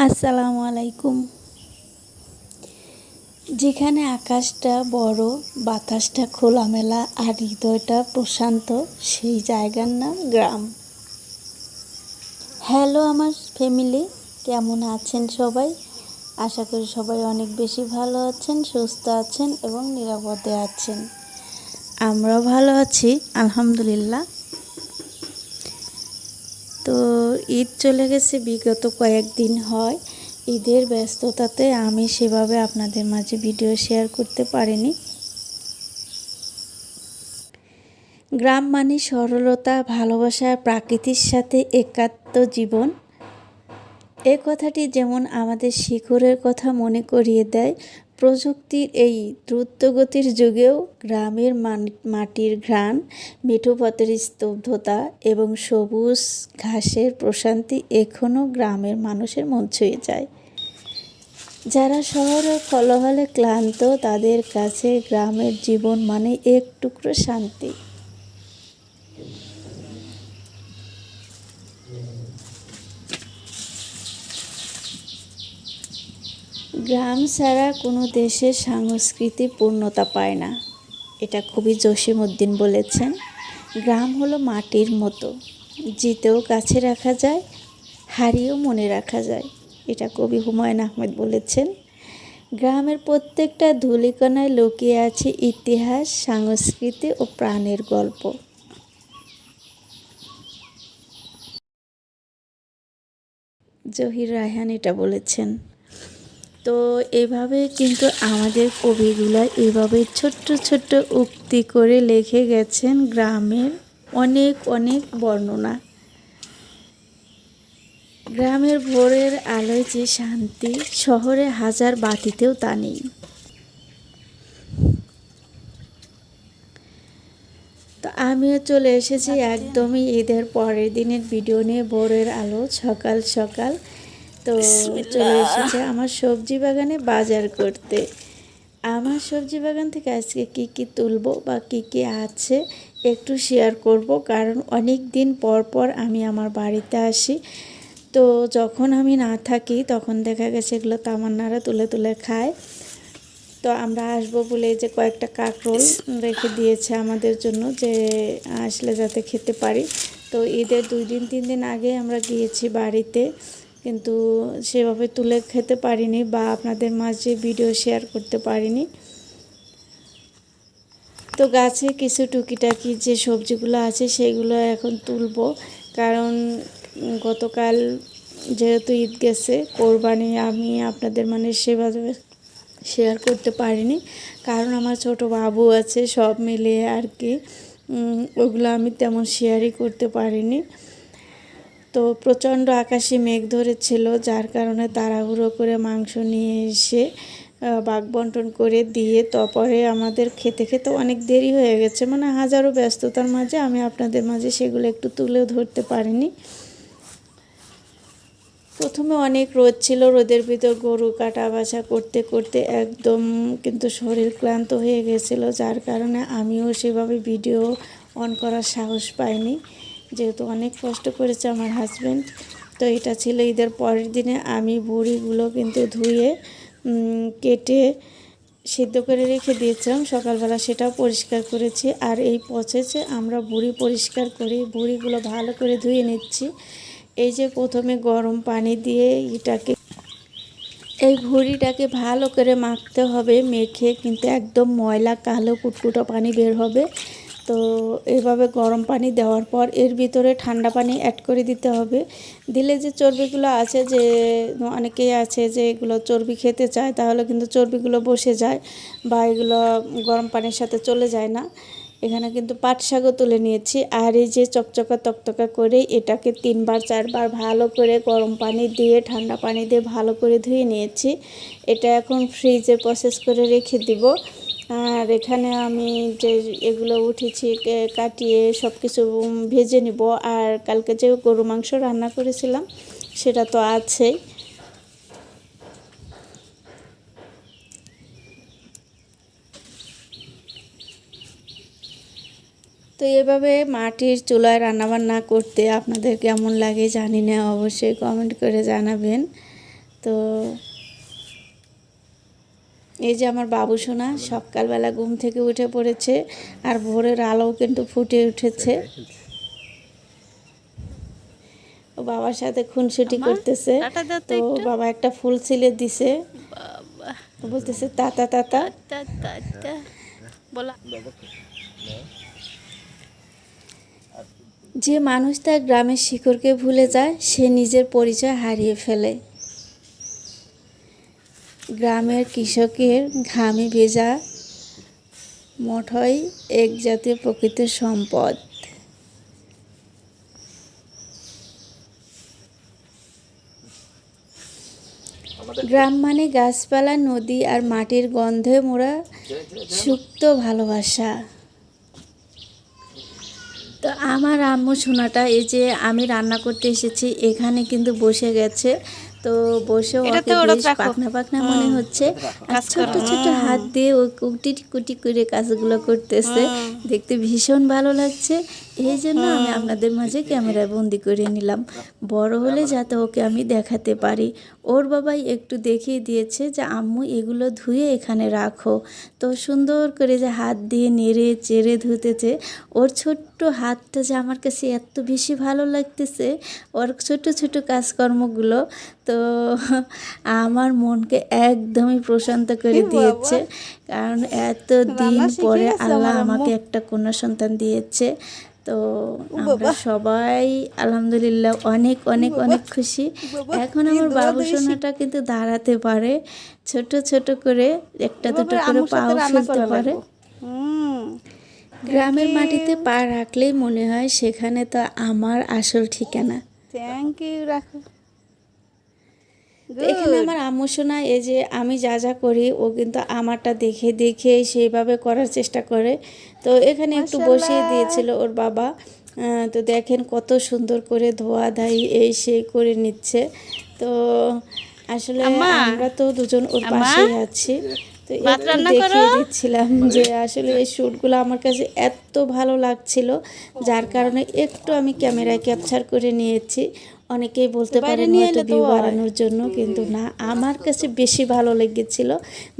আসসালামু আলাইকুম। যেখানে আকাশটা বড়, বাতাসটা খোলামেলা আর হৃদয়টা প্রশান্ত, সেই জায়গার নাম গ্রাম। হ্যালো আমার ফ্যামিলি, কেমন আছেন সবাই? আশা করি সবাই অনেক বেশি ভালো আছেন, সুস্থ আছেন এবং নিরাপদে আছেন। আমরাও ভালো আছি আলহামদুলিল্লাহ। তো ঈদ চলে গেছে, বিগত কয়েকদিন হয়। ঈদের ব্যস্ততাতে আমি সেভাবে আপনাদের মাঝে ভিডিও শেয়ার করতে পারিনি। গ্রাম মানে সরলতা, ভালোবাসা, প্রকৃতির সাথে একাত্ম জীবন। এ কথাটি যেমন আমাদের শিকড়ের কথা মনে করিয়ে দেয়, প্রযুক্তির এই দ্রুতগতির যুগেও গ্রামের মাটির ঘ্রাণ, মিঠো পথের স্তব্ধতা এবং সবুজ ঘাসের প্রশান্তি এখনও গ্রামের মানুষের মন ছুঁয়ে যায়। যারা শহরের কোলাহলে ক্লান্ত, তাদের কাছে গ্রামের জীবন মানে এক টুকরো শান্তি। গ্রাম ছাড়া কোনো দেশের সংস্কৃতি পূর্ণতা পায় না, এটা খুবই জসীমউদ্দিন বলেছেন। গ্রাম হলো মাটির মতো, জিতেও কাছে রাখা যায়, হারিয়েও মনে রাখা যায়, এটা কবি হুমায়ুন আহমেদ বলেছেন। গ্রামের প্রত্যেকটা ধূলিকণায় লুকিয়ে আছে ইতিহাস, সংস্কৃতি ও প্রাণের গল্প। জহির রায়হান এটা বলেছেন। তো এভাবে কিন্তু আমাদের কবিগুলা এভাবে ছোট্ট ছোট্ট উক্তি করে লিখে গেছেন গ্রামের অনেক অনেক বর্ণনা। গ্রামের ভোরের আলোয় যে শান্তি, শহরে হাজার বাতিতেও তা নেই। তো আমিও চলে এসেছি একদমই ঈদের পরের দিনের ভিডিও নিয়ে, ভোরের আলো সকাল সকাল। তো চলে এসেছে আমার সবজি বাগানে বাজার করতে। আমার সবজি বাগান থেকে আজকে কি কি তুলবো বা কি কি আছে একটু শেয়ার করব, কারণ অনেক দিন পর পর আমি আমার বাড়িতে আসি। তো যখন আমি না থাকি তখন দেখা গেছে এগুলো তামান্নারা তুলে তুলে খায়। তো আমরা আসবো বলে যে কয়েকটা কাঁকরোল রেখে দিয়েছে আমাদের জন্য, যে আসলে যাতে খেতে পারি। তো ঈদের 2-3 দিন আগে আমরা গিয়েছি বাড়িতে, কিন্তু সেভাবে তুলে খেতে পারিনি বা আপনাদের মাঝে ভিডিও শেয়ার করতে পারিনি। তো গাছে কিছু টুকিটাকি যে সবজিগুলো আছে সেগুলো এখন তুলবো, কারণ গতকাল যেহেতু ঈদ গেছে, কোরবানি আমি আপনাদের মানে সেভাবে শেয়ার করতে পারিনি, কারণ আমার ছোট বাবু আছে, সব মিলিয়ে আর কি ওগুলো আমি তেমন শেয়ারই করতে পারিনি। তো প্রচণ্ড আকাশে মেঘ ধরেছিল, যার কারণে তাড়াহুড়ো করে মাংস নিয়ে এসে ভাগ বন্টন করে দিয়ে তারপরে আমাদের খেতে খেতে অনেক দেরি হয়ে গেছে, মানে হাজারো ব্যস্ততার মাঝে আমি আপনাদের মাঝে সেগুলো একটু তুলে ধরতে পারিনি। প্রথমে অনেক রোদ ছিল, রোদের ভিতর গরু কাটা বাছা করতে করতে একদম কিন্তু শরীর ক্লান্ত হয়ে গেছিলো, যার কারণে আমিও সেভাবে ভিডিও অন করার সাহস পাইনি, যেহেতু অনেক কষ্ট করেছে আমার হাজব্যান্ড। তো এটা ছিল ঈদের পরের দিনে। আমি বড়িগুলো কিন্তু ধুয়ে কেটে সিদ্ধ করে রেখে দিয়েছিলাম, সকালবেলা সেটাও পরিষ্কার করেছি। আর এই প্রসেসে আমরা বড়ি পরিষ্কার করি, বড়িগুলো ভালো করে ধুয়ে নিচ্ছি। এই যে প্রথমে গরম পানি দিয়ে এই ভুঁড়িটাকে ভালো করে মাখতে হবে, মেখে কিন্তু একদম ময়লা কালো কুটকুটো পানি বের হবে। তো এইভাবে গরম পানি দেওয়ার পর এর ভিতরে ঠান্ডা পানি অ্যাড করে দিতে হবে। দিলে যে চর্বিগুলো আছে, যে অনেকেই আছে যে এগুলো চর্বি খেতে চায়, তাহলে কিন্তু চর্বিগুলো বসে যায় বা এগুলো গরম পানির সাথে চলে যায় না। এখানে কিন্তু পাট শাকও তুলে নিয়েছি, আর এই যে চকচকা তকতকা করে এটাকে 3-4 বার ভালো করে গরম পানি দিয়ে ঠান্ডা পানি দিয়ে ভালো করে ধুয়ে নিয়েছি। এটা এখন ফ্রিজে প্রসেস করে রেখে দিব। আর এখানে আমি যে এগুলো উঠেছি কাটিয়ে সব কিছু ভেজে নিব। আর কালকে যে গরু মাংস রান্না করেছিলাম সেটা তো আছেই। তো এভাবে মাটির চুলায় রান্নাবান্না করতে আপনাদের কেমন লাগে জানি না, অবশ্যই কমেন্ট করে জানাবেন। তো এই যে আমার বাবু সোনা সকালবেলা ঘুম থেকে উঠে পড়েছে, আর ভোরের আলো কিন্তু ফুটে উঠেছে। ও বাবার সাথে খুনসুটি করতেছে। তো বাবা একটা ফুল ছিলে দিছে, বলতেছে তাতা তাতা। যে মানুষ তার গ্রামের শিকড়কে ভুলে যায় সে নিজের পরিচয় হারিয়ে ফেলে। গ্রামের কৃষকের ঘামে ভেজা মঠই এক জাতীয় প্রকৃতির সম্পদ। গ্রাম মানে গাছপালা, নদী আর মাটির গন্ধে মোড়া সুপ্ত ভালোবাসা। তো আমার আম্মু সোনাটা এই যে আমি রান্না করতে এসেছি এখানে কিন্তু বসে গেছে। তো বসে ওকে বেশ পাকনা পাকনা মনে হচ্ছে, আর ছোট ছোট হাত দিয়ে ও কুটি কুটি করে কাজগুলো করতেছে, দেখতে ভীষণ ভালো লাগছে। এই জন্য আমি আপনাদের মাঝে ক্যামেরায় বন্দি করে নিলাম, বড় হলে যাতে ওকে আমি দেখাতে পারি। ওর বাবাই একটু দেখিয়ে দিয়েছে যে আম্মু এগুলো ধুয়ে এখানে রাখো। তো সুন্দর করে যে হাত দিয়ে নেড়ে চেড়ে ধুতেছে, ওর ছোট্ট হাতটা যে আমার কাছে এত বেশি ভালো লাগতেছে, ওর ছোট ছোট কাজকর্মগুলো। তো আমার মনকে একদমই প্রশান্ত করে দিয়েছে, কারণ এত দিন পরে আল্লাহ আমাকে একটা কন্যা সন্তান দিয়েছে। তো আমরা সবাই আলহামদুলিল্লাহ অনেক অনেক অনেক খুশি। এখন আমার বাবু সোনাটা কিন্তু দাঁড়াতে পারে, ছোট ছোট করে একটা দুটো করে পাও ফেলতে পারে। গ্রামের মাটিতে পা রাখলেই মনে হয় সেখানে তো আমার আসল ঠিকানা। থ্যাংক ইউ, রাখো। এখানে আমার আম্মু সোনা এই যে আমি যা যা করি ও কিন্তু আমারটা দেখে দেখে সেইভাবে করার চেষ্টা করে। তো এখানে একটু বসিয়ে দিয়েছিল ওর বাবা। তো দেখেন কত সুন্দর করে ধোয়া ধাই এই সেই করে নিচ্ছে। তো আসলে আমরা তো দুজন ওর পাশেই আছি। তো একটু দেখিয়ে দিচ্ছিলাম যে আসলে এই শ্যুটগুলো আমার কাছে এত ভালো লাগছিল, যার কারণে একটু আমি ক্যামেরায় ক্যাপচার করে নিয়েছি। অনেকেই বলতে পারেন হয়তো ভিউ বাড়ানোর জন্য, কিন্তু না, আমার কাছে বেশি ভালো লেগেছিল,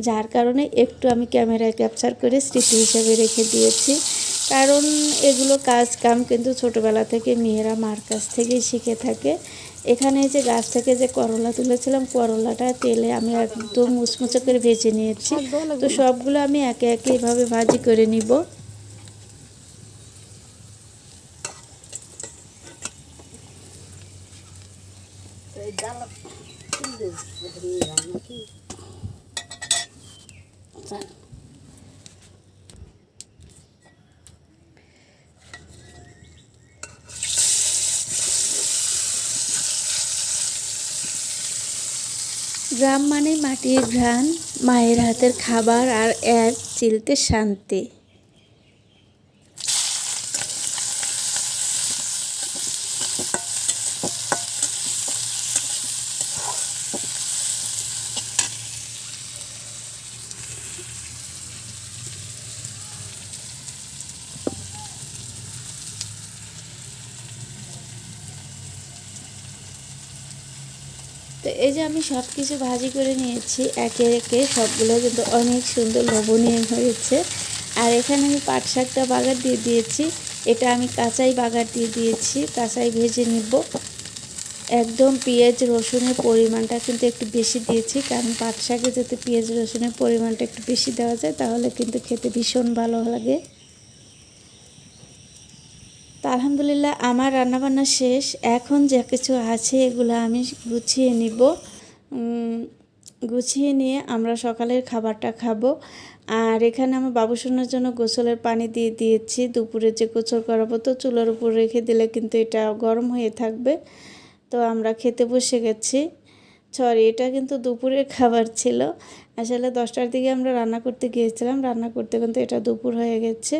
যার কারণে একটু আমি ক্যামেরায় ক্যাপচার করে স্মৃতি হিসেবে রেখে দিয়েছি। কারণ এগুলো কাজ কাম কিন্তু ছোটোবেলা থেকে মেয়েরা মার কাছ থেকেই শিখে থাকে। এখানে যে গাছ থেকে যে করলা তুলেছিলাম, করলাটা তেলে আমি একদম মুচমুচে করে ভেজে নিয়েছি। তো সবগুলো আমি একে একে এভাবে ভাজি করে নিব। গ্রাম মানে মাটির ঘ্রাণ, মায়ের হাতের খাবার আর এক চিলতে শান্তি। তো এই যে আমি সব কিছু ভাজি করে নিয়েছি একে একে, সবগুলো কিন্তু অনেক সুন্দর লবণীয় হয়েছে। আর এখানে আমি পাট শাকটা বাগার দিয়ে দিয়েছি, এটা আমি কাঁচাই বাগার দিয়ে দিয়েছি, কাঁচাই ভেজে নিব। একদম পেঁয়াজ রসুনের পরিমাণটা কিন্তু একটু বেশি দিয়েছি, কারণ পাট শাকে যাতে পেঁয়াজ রসুনের পরিমাণটা একটু বেশি দেওয়া যায় তাহলে কিন্তু খেতে ভীষণ ভালো লাগে। তো আলহামদুলিল্লাহ আমার রান্নাবান্না শেষ। এখন যা কিছু আছে এগুলো আমি গুছিয়ে নিব। গুছিয়ে নিয়ে আমরা সকালের খাবারটা খাবো। আর এখানে আমার বাবু সোনার জন্য গোসলের পানি দিয়ে দিয়েছি। দুপুরে যে গোসল করাবো তো চুলার উপর রেখে দিলে কিন্তু এটা গরম হয়ে থাকবে। তো আমরা খেতে বসে গেছি। সরি, এটা কিন্তু দুপুরের খাবার ছিল। আসলে 10টার দিকে আমরা রান্না করতে গিয়েছিলাম, রান্না করতে কিন্তু এটা দুপুর হয়ে গেছে।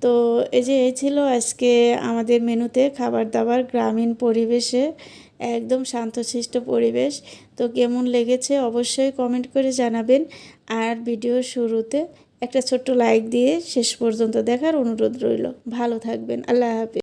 তো এই যে এই ছিল আজকে আমাদের মেনুতে খাবার দাবার, গ্রামীণ পরিবেশে একদম শান্তশিষ্ট পরিবেশ। তো কেমন লেগেছে অবশ্যই কমেন্ট করে জানাবেন। আর ভিডিওর শুরুতে একটা ছোট্ট লাইক দিয়ে শেষ পর্যন্ত দেখার অনুরোধ রইল। ভালো থাকবেন, আল্লাহ হাফেজ।